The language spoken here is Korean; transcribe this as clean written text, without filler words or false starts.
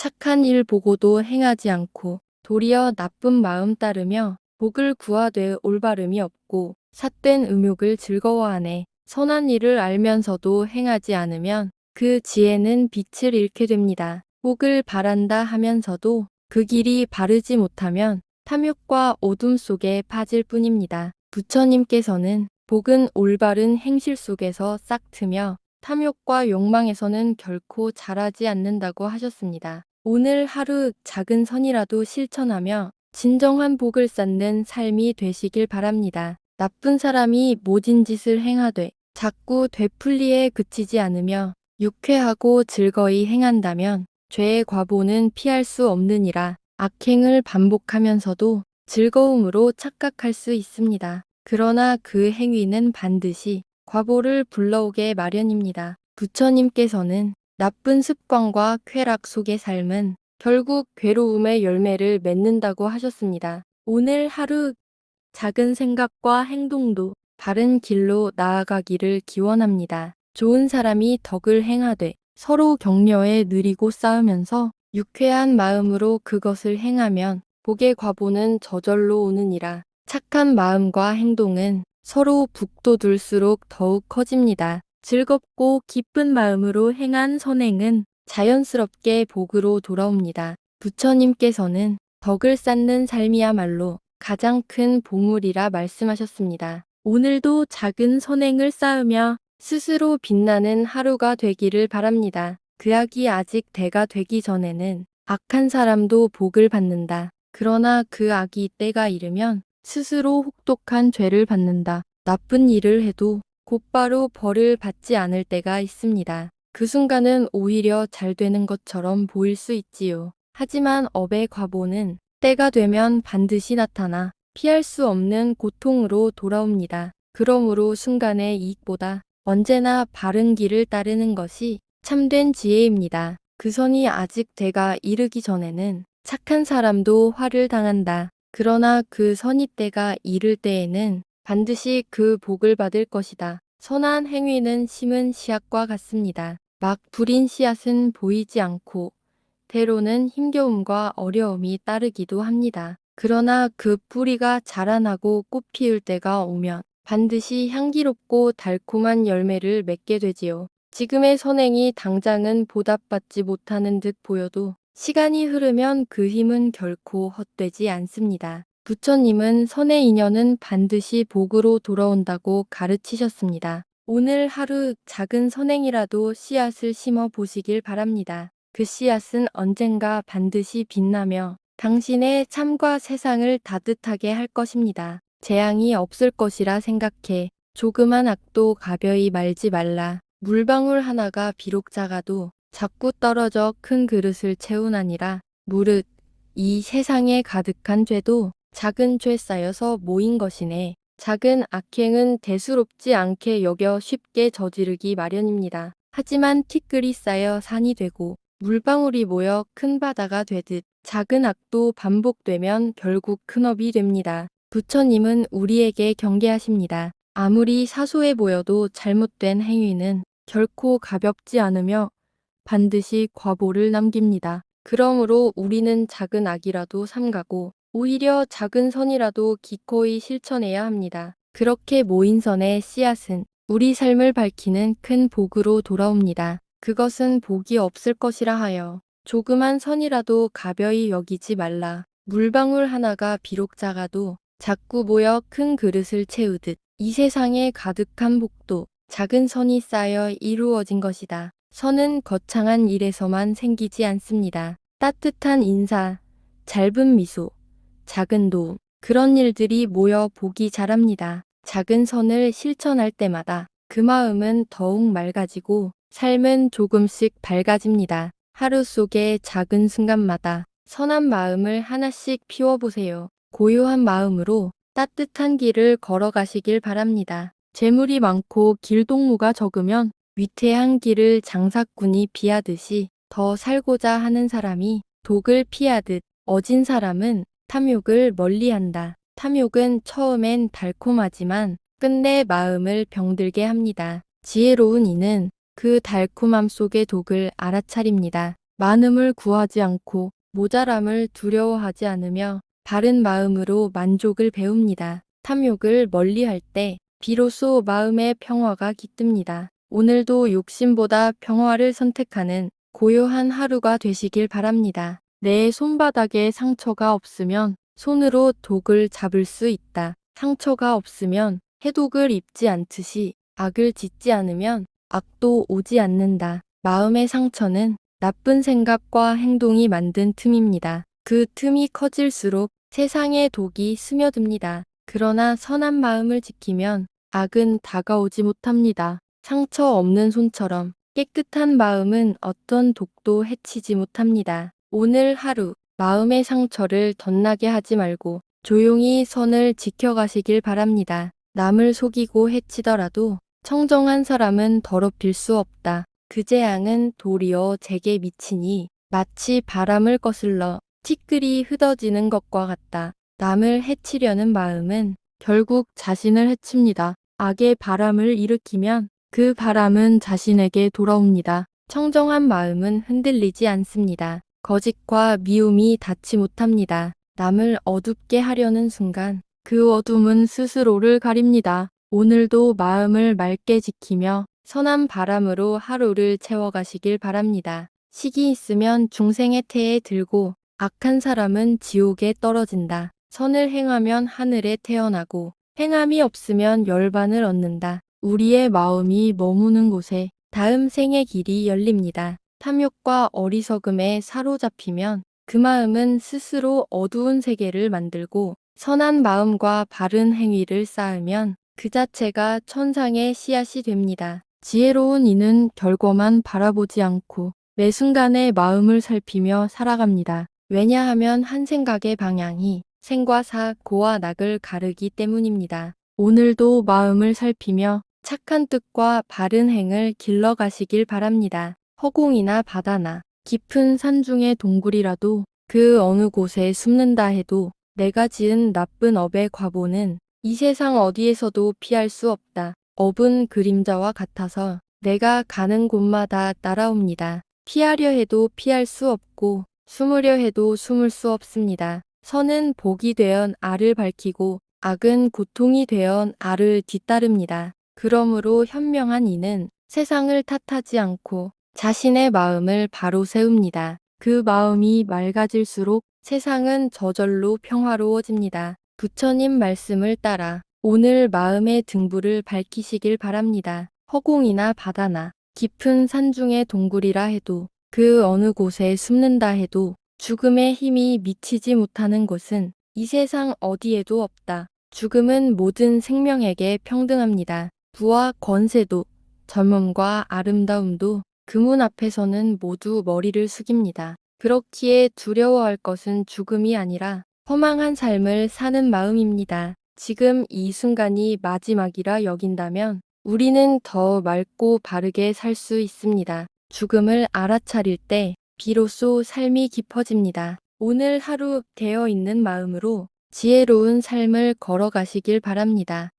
착한 일 보고도 행하지 않고 도리어 나쁜 마음 따르며 복을 구하되 올바름이 없고 삿된 음욕을 즐거워하네. 선한 일을 알면서도 행하지 않으면 그 지혜는 빛을 잃게 됩니다. 복을 바란다 하면서도 그 길이 바르지 못하면 탐욕과 어둠 속에 빠질 뿐입니다. 부처님께서는 복은 올바른 행실 속에서 싹트며 탐욕과 욕망에서는 결코 자라지 않는다고 하셨습니다. 오늘 하루 작은 선이라도 실천하며 진정한 복을 쌓는 삶이 되시길 바랍니다. 나쁜 사람이 모진 짓을 행하되 자꾸 되풀이에 그치지 않으며 유쾌하고 즐거이 행한다면 죄의 과보는 피할 수 없느니라. 악행을 반복하면서도 즐거움으로 착각할 수 있습니다. 그러나 그 행위는 반드시 과보를 불러오게 마련입니다. 부처님께서는 나쁜 습관과 쾌락 속의 삶은 결국 괴로움의 열매를 맺는다고 하셨습니다. 오늘 하루 작은 생각과 행동도 바른 길로 나아가기를 기원합니다. 좋은 사람이 덕을 행하되 서로 격려에 느리고 싸우면서 유쾌한 마음으로 그것을 행하면 복의 과보는 저절로 오느니라. 착한 마음과 행동은 서로 북돋울수록 더욱 커집니다. 즐겁고 기쁜 마음으로 행한 선행은 자연스럽게 복으로 돌아옵니다. 부처님께서는 덕을 쌓는 삶이야말로 가장 큰 보물이라 말씀하셨습니다. 오늘도 작은 선행을 쌓으며 스스로 빛나는 하루가 되기를 바랍니다. 그 악이 아직 대가 되기 전에는 악한 사람도 복을 받는다. 그러나 그 악이 때가 이르면 스스로 혹독한 죄를 받는다. 나쁜 일을 해도 곧바로 벌을 받지 않을 때가 있습니다. 그 순간은 오히려 잘 되는 것처럼 보일 수 있지요. 하지만 업의 과보는 때가 되면 반드시 나타나 피할 수 없는 고통으로 돌아옵니다. 그러므로 순간의 이익보다 언제나 바른 길을 따르는 것이 참된 지혜입니다. 그 선이 아직 때가 이르기 전에는 착한 사람도 화를 당한다. 그러나 그 선이 때가 이를 때에는 반드시 그 복을 받을 것이다. 선한 행위는 심은 씨앗과 같습니다. 막 뿌린 씨앗은 보이지 않고 때로는 힘겨움과 어려움이 따르기도 합니다. 그러나 그 뿌리가 자라나고 꽃 피울 때가 오면 반드시 향기롭고 달콤한 열매를 맺게 되지요. 지금의 선행이 당장은 보답받지 못하는 듯 보여도 시간이 흐르면 그 힘은 결코 헛되지 않습니다. 부처님은 선의 인연은 반드시 복으로 돌아온다고 가르치셨습니다. 오늘 하루 작은 선행이라도 씨앗을 심어 보시길 바랍니다. 그 씨앗은 언젠가 반드시 빛나며 당신의 삶과 세상을 따뜻하게 할 것입니다. 재앙이 없을 것이라 생각해 조그만 악도 가벼이 말지 말라. 물방울 하나가 비록 작아도 자꾸 떨어져 큰 그릇을 채우나니라. 무릇 이 세상에 가득한 죄도 작은 죄 쌓여서 모인 것이네. 작은 악행은 대수롭지 않게 여겨 쉽게 저지르기 마련입니다. 하지만 티끌이 쌓여 산이 되고 물방울이 모여 큰 바다가 되듯 작은 악도 반복되면 결국 큰 업이 됩니다. 부처님은 우리에게 경계하십니다. 아무리 사소해 보여도 잘못된 행위는 결코 가볍지 않으며 반드시 과보를 남깁니다. 그러므로 우리는 작은 악이라도 삼가고 오히려 작은 선이라도 기꺼이 실천해야 합니다. 그렇게 모인 선의 씨앗은 우리 삶을 밝히는 큰 복으로 돌아옵니다. 그것은 복이 없을 것이라 하여 조그만 선이라도 가벼이 여기지 말라. 물방울 하나가 비록 작아도 자꾸 모여 큰 그릇을 채우듯 이 세상에 가득한 복도 작은 선이 쌓여 이루어진 것이다. 선은 거창한 일에서만 생기지 않습니다. 따뜻한 인사, 짧은 미소, 작은 도움, 그런 일들이 모여 복이 자랍니다. 작은 선을 실천할 때마다 그 마음은 더욱 맑아지고 삶은 조금씩 밝아집니다. 하루 속의 작은 순간마다 선한 마음을 하나씩 피워보세요. 고요한 마음으로 따뜻한 길을 걸어가시길 바랍니다. 재물이 많고 길동무가 적으면 위태한 길을 장사꾼이 피하듯이 더 살고자 하는 사람이 독을 피하듯 어진 사람은 탐욕을 멀리한다. 탐욕은 처음엔 달콤하지만 끝내 마음을 병들게 합니다. 지혜로운 이는 그 달콤함 속의 독을 알아차립니다. 많음을 구하지 않고 모자람을 두려워하지 않으며 바른 마음으로 만족을 배웁니다. 탐욕을 멀리할 때 비로소 마음의 평화가 깃듭니다. 오늘도 욕심보다 평화를 선택하는 고요한 하루가 되시길 바랍니다. 내 손바닥에 상처가 없으면 손으로 독을 잡을 수 있다. 상처가 없으면 해독을 입지 않듯이 악을 짓지 않으면 악도 오지 않는다. 마음의 상처는 나쁜 생각과 행동이 만든 틈입니다. 그 틈이 커질수록 세상의 독이 스며듭니다. 그러나 선한 마음을 지키면 악은 다가오지 못합니다. 상처 없는 손처럼 깨끗한 마음은 어떤 독도 해치지 못합니다. 오늘 하루 마음의 상처를 덧나게 하지 말고 조용히 선을 지켜가시길 바랍니다. 남을 속이고 해치더라도 청정한 사람은 더럽힐 수 없다. 그 재앙은 도리어 제게 미치니 마치 바람을 거슬러 티끌이 흩어지는 것과 같다. 남을 해치려는 마음은 결국 자신을 해칩니다. 악의 바람을 일으키면 그 바람은 자신에게 돌아옵니다. 청정한 마음은 흔들리지 않습니다. 거짓과 미움이 닿지 못합니다. 남을 어둡게 하려는 순간 그 어둠은 스스로를 가립니다. 오늘도 마음을 맑게 지키며 선한 바람으로 하루를 채워가시길 바랍니다. 식이 있으면 중생의 태에 들고 악한 사람은 지옥에 떨어진다. 선을 행하면 하늘에 태어나고 행함이 없으면 열반을 얻는다. 우리의 마음이 머무는 곳에 다음 생의 길이 열립니다. 탐욕과 어리석음에 사로잡히면 그 마음은 스스로 어두운 세계를 만들고 선한 마음과 바른 행위를 쌓으면 그 자체가 천상의 씨앗이 됩니다. 지혜로운 이는 결과만 바라보지 않고 매 순간의 마음을 살피며 살아갑니다. 왜냐하면 한 생각의 방향이 생과 사, 고와 낙을 가르기 때문입니다. 오늘도 마음을 살피며 착한 뜻과 바른 행을 길러가시길 바랍니다. 허공이나 바다나 깊은 산 중의 동굴이라도 그 어느 곳에 숨는다 해도 내가 지은 나쁜 업의 과보는 이 세상 어디에서도 피할 수 없다. 업은 그림자와 같아서 내가 가는 곳마다 따라옵니다. 피하려 해도 피할 수 없고 숨으려 해도 숨을 수 없습니다. 선은 복이 되어 알을 밝히고 악은 고통이 되어 알을 뒤따릅니다. 그러므로 현명한 이는 세상을 탓하지 않고 자신의 마음을 바로 세웁니다. 그 마음이 맑아질수록 세상은 저절로 평화로워집니다. 부처님 말씀을 따라 오늘 마음의 등불을 밝히시길 바랍니다. 허공이나 바다나 깊은 산 중의 동굴이라 해도 그 어느 곳에 숨는다 해도 죽음의 힘이 미치지 못하는 곳은 이 세상 어디에도 없다. 죽음은 모든 생명에게 평등합니다. 부와 권세도 젊음과 아름다움도 그 문 앞에서는 모두 머리를 숙입니다. 그렇기에 두려워할 것은 죽음이 아니라 허망한 삶을 사는 마음입니다. 지금 이 순간이 마지막이라 여긴다면 우리는 더 맑고 바르게 살 수 있습니다. 죽음을 알아차릴 때 비로소 삶이 깊어집니다. 오늘 하루 되어 있는 마음으로 지혜로운 삶을 걸어가시길 바랍니다.